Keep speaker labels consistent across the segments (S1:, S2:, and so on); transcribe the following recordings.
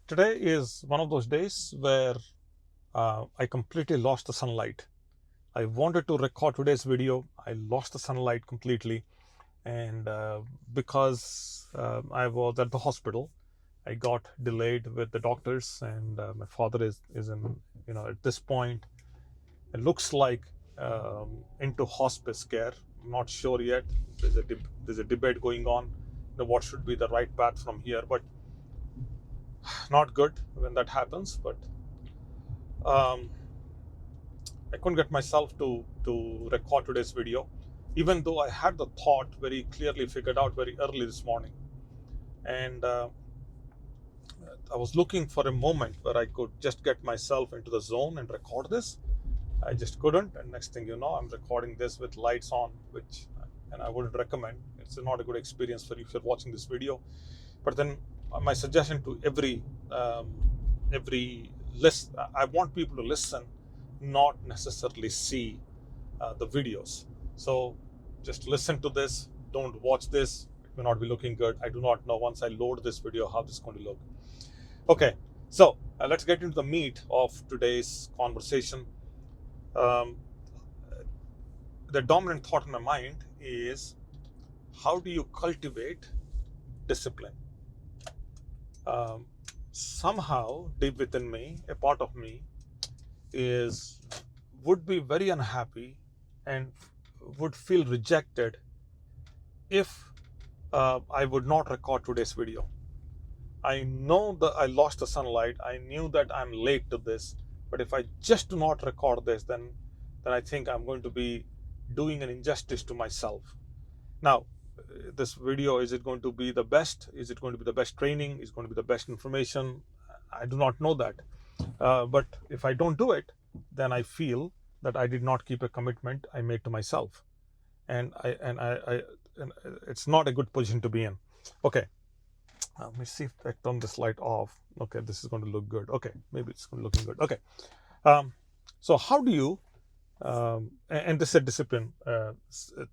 S1: Today is one of those days where I completely lost the sunlight. I wanted to record today's video. I lost the sunlight completely. And because I was at the hospital, I got delayed with the doctors, and my father is in, at this point, it looks like into hospice care. I'm not sure yet. There's a debate going on, what should be the right path from here, but not good when that happens. But um, I couldn't get myself to record today's video, even though I had the thought very clearly figured out very early this morning. And I was looking for a moment where I could just get myself into the zone and record this. I just couldn't, and next thing you know, I'm recording this with lights on, which and I wouldn't recommend. It's not a good experience for you if you're watching this video. But then my suggestion to every list, I want people to listen, not necessarily see the videos. So just listen to this. Don't watch this. It may not be looking good. I do not know once I load this video how this is going to look. Okay, so let's get into the meat of today's conversation. The dominant thought in my mind is, how do you cultivate discipline? Somehow deep within me, a part of me would be very unhappy and would feel rejected if I would not record today's video. I know that I lost the sunlight. I knew that I'm late to this, but if I just do not record this, then I think I'm going to be doing an injustice to myself. Now, this video, is it going to be the best? Is it going to be the best training? Is it going to be the best information? I do not know that. But if I don't do it, then I feel that I did not keep a commitment I made to myself, and it's not a good position to be in. Okay, let me see if I turn this light off. Okay, this is going to look good. Okay, maybe it's going to looking good. Okay, so how do you? And this is a discipline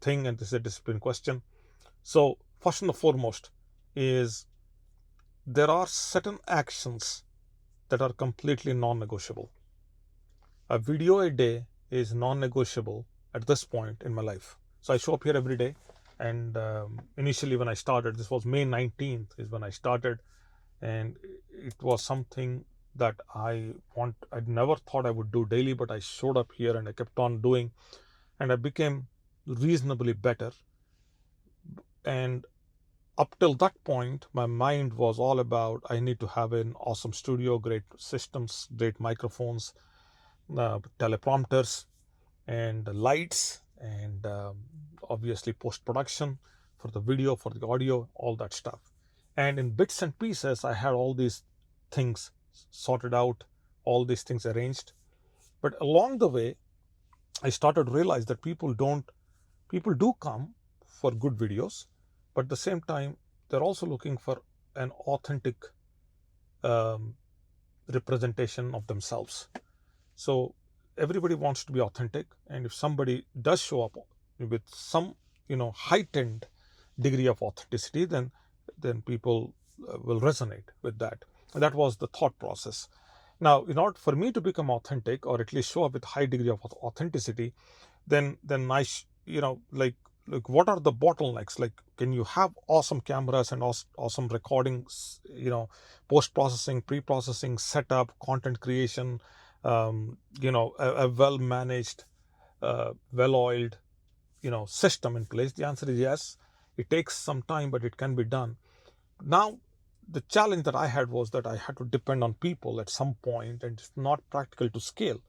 S1: thing, and this is a discipline question. So first and foremost is, there are certain actions that are completely non-negotiable. A video a day is non-negotiable at this point in my life. So I show up here every day, and initially when I started, this was May 19th is when I started, and it was something that I'd never thought I would do daily, but I showed up here and I kept on doing, and I became reasonably better. And up till that point, my mind was all about, I need to have an awesome studio, great systems, great microphones, teleprompters, and lights, and obviously post-production for the video, for the audio, all that stuff. And in bits and pieces, I had all these things sorted out, all these things arranged. But along the way, I started to realize that people do come for good videos, but at the same time, they're also looking for an authentic representation of themselves. So everybody wants to be authentic, and if somebody does show up with some heightened degree of authenticity, then people will resonate with that. And that was the thought process. Now, in order for me to become authentic, or at least show up with high degree of authenticity, then I like what are the bottlenecks? Like, can you have awesome cameras and awesome recordings, post-processing, pre-processing, setup, content creation, a well-managed, well-oiled, system in place? The answer is yes. It takes some time, but it can be done. Now, the challenge that I had was that I had to depend on people at some point, and it's not practical to scale.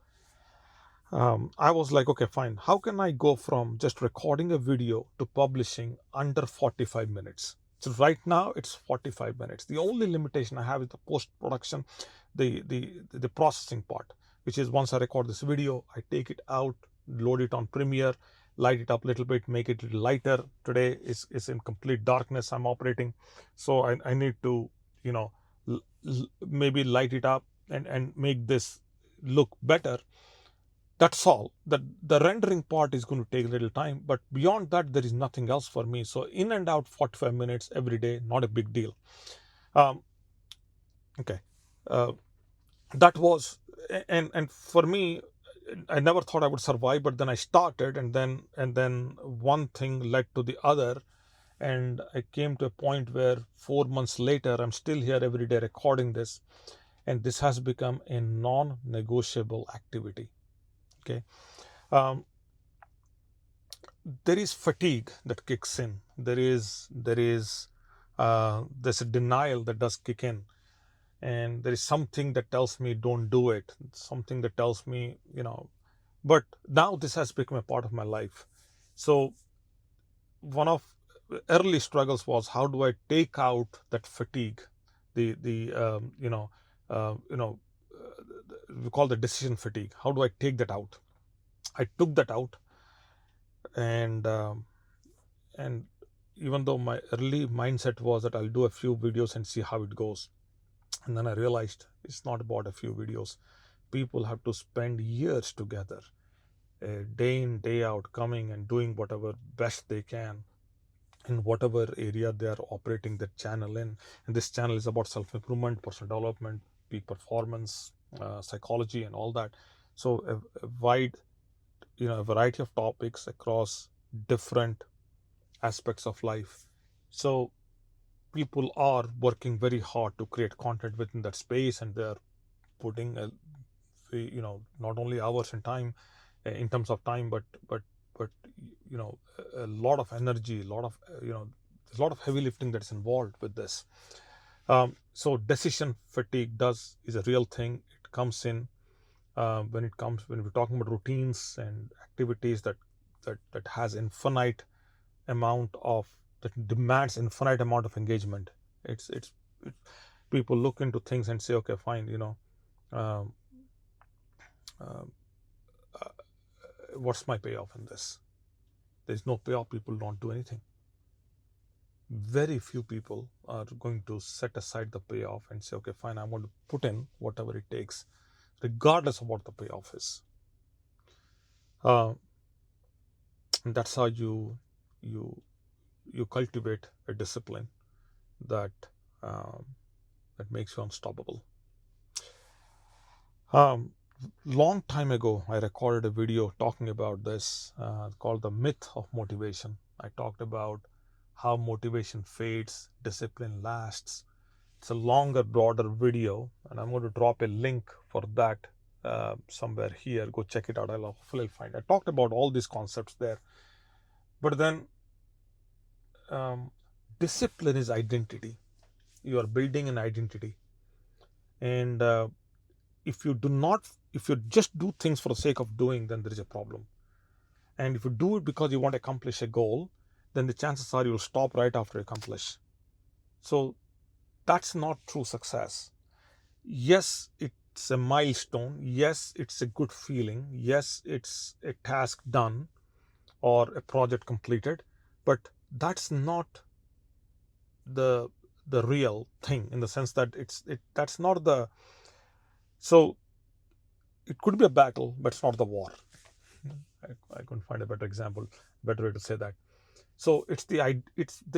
S1: I was like, okay, fine. How can I go from just recording a video to publishing under 45 minutes? So right now it's 45 minutes. The only limitation I have is the post-production, the processing part, which is once I record this video, I take it out, load it on Premiere, light it up a little bit, make it a little lighter. Today is in complete darkness I'm operating. So I need to, maybe light it up and make this look better. That's all. The rendering part is going to take a little time, but beyond that, there is nothing else for me. So in and out 45 minutes every day, not a big deal. Okay. uh, that was, and for me, I never thought I would survive, but then I started, and then one thing led to the other, and I came to a point where 4 months later, I'm still here every day recording this, and this has become a non-negotiable activity. Okay, um, there is fatigue that kicks in. There's a denial that does kick in, and there is something that tells me don't do it. Something that tells me, but now this has become a part of my life. So one of early struggles was, how do I take out that fatigue, the we call the decision fatigue. How do I take that out? I took that out, and and even though my early mindset was that I'll do a few videos and see how it goes, and then I realized it's not about a few videos. People have to spend years together, day in, day out, coming and doing whatever best they can in whatever area they are operating their channel in. And this channel is about self-improvement, personal development, peak performance, psychology, and all that. So a wide, a variety of topics across different aspects of life. So people are working very hard to create content within that space, and they're putting not only hours and time, in terms of time, but a lot of energy, a lot of there's a lot of heavy lifting that's involved with this. So decision fatigue is a real thing. It comes in when we're talking about routines and activities that has infinite amount of that demands infinite amount of engagement. It's people look into things and say, okay, fine, um, uh, what's my payoff in this? There's no payoff. People don't do anything. Very few people are going to set aside the payoff and say, okay, fine, I'm going to put in whatever it takes, regardless of what the payoff is. And that's how you cultivate a discipline that makes you unstoppable. Long time ago, I recorded a video talking about this, called The Myth of Motivation. I talked about how motivation fades, discipline lasts. It's a longer, broader video, and I'm going to drop a link for that somewhere here. Go check it out. Hopefully I'll find it. I talked about all these concepts there. But then discipline is identity. You are building an identity. And if you just do things for the sake of doing, then there is a problem. And if you do it because you want to accomplish a goal, then the chances are you'll stop right after you accomplish. So that's not true success. Yes, it's a milestone. Yes, it's a good feeling. Yes, it's a task done or a project completed, but that's not the real thing, in the sense that that's not the. So it could be a battle, but it's not the war. I couldn't find a better way to say that. So it's the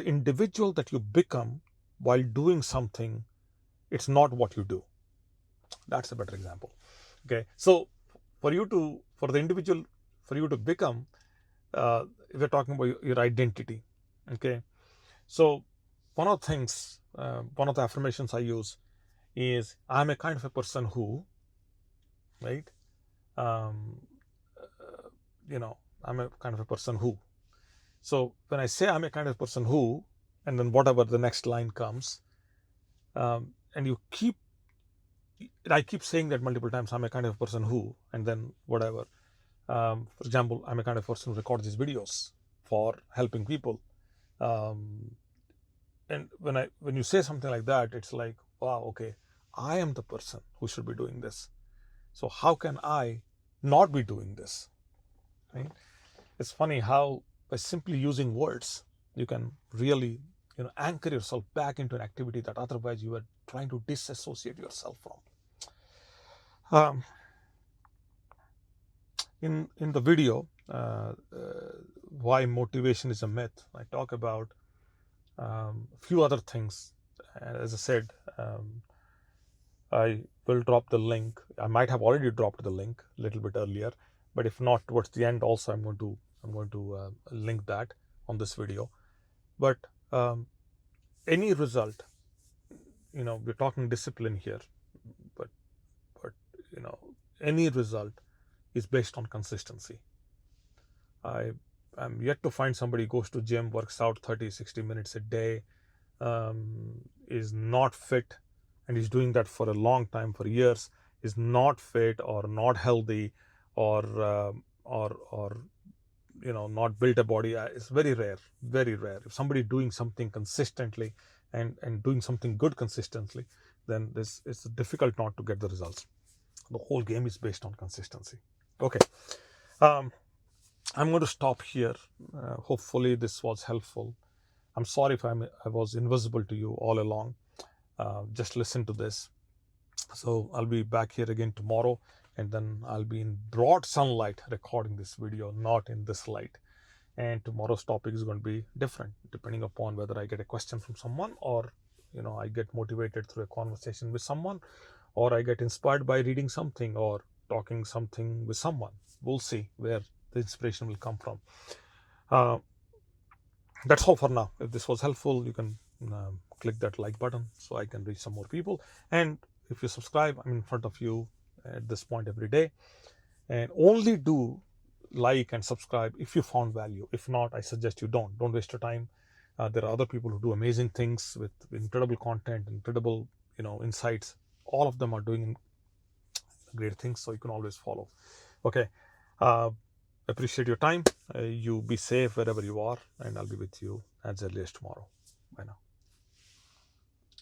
S1: individual that you become while doing something. It's not what you do. That's a better example. Okay, so for the individual, for you to become, we're talking about your identity. Okay, so one of the affirmations I use is, I'm a kind of a person who, right? I'm a kind of a person who. So when I say I'm a kind of person who, and then whatever the next line comes, and I keep saying that multiple times, I'm a kind of person who, and then whatever. For example, I'm a kind of person who records these videos for helping people. And when you say something like that, it's like, wow, okay, I am the person who should be doing this. So how can I not be doing this? Right? It's funny how by simply using words, you can really anchor yourself back into an activity that otherwise you were trying to disassociate yourself from. In the video, why motivation is a myth, I talk about a few other things. As I said, I will drop the link. I might have already dropped the link a little bit earlier, but if not, towards the end also I'm going to link that on this video. But any result, we're talking discipline here, but any result is based on consistency. I am yet to find somebody who goes to gym, works out 30-60 minutes a day, is not fit, and is doing that for a long time, for years, is not fit or not healthy, or not built a body. It's very rare, very rare. If somebody doing something consistently and doing something good consistently, then it's difficult not to get the results. The whole game is based on consistency. Okay, I'm going to stop here. Hopefully this was helpful. I'm sorry if I was invisible to you all along. Just listen to this. So I'll be back here again tomorrow, and then I'll be in broad sunlight recording this video, not in this light. And tomorrow's topic is going to be different, depending upon whether I get a question from someone, or I get motivated through a conversation with someone, or I get inspired by reading something or talking something with someone. We'll see where the inspiration will come from. That's all for now. If this was helpful, you can click that like button so I can reach some more people. And if you subscribe, I'm in front of you at this point every day. And only do like and subscribe if you found value. If not, I suggest you don't waste your time. There are other people who do amazing things with incredible content, incredible insights. All of them are doing great things, so you can always follow. Okay, appreciate your time. You be safe wherever you are, and I'll be with you as early as tomorrow. Bye now.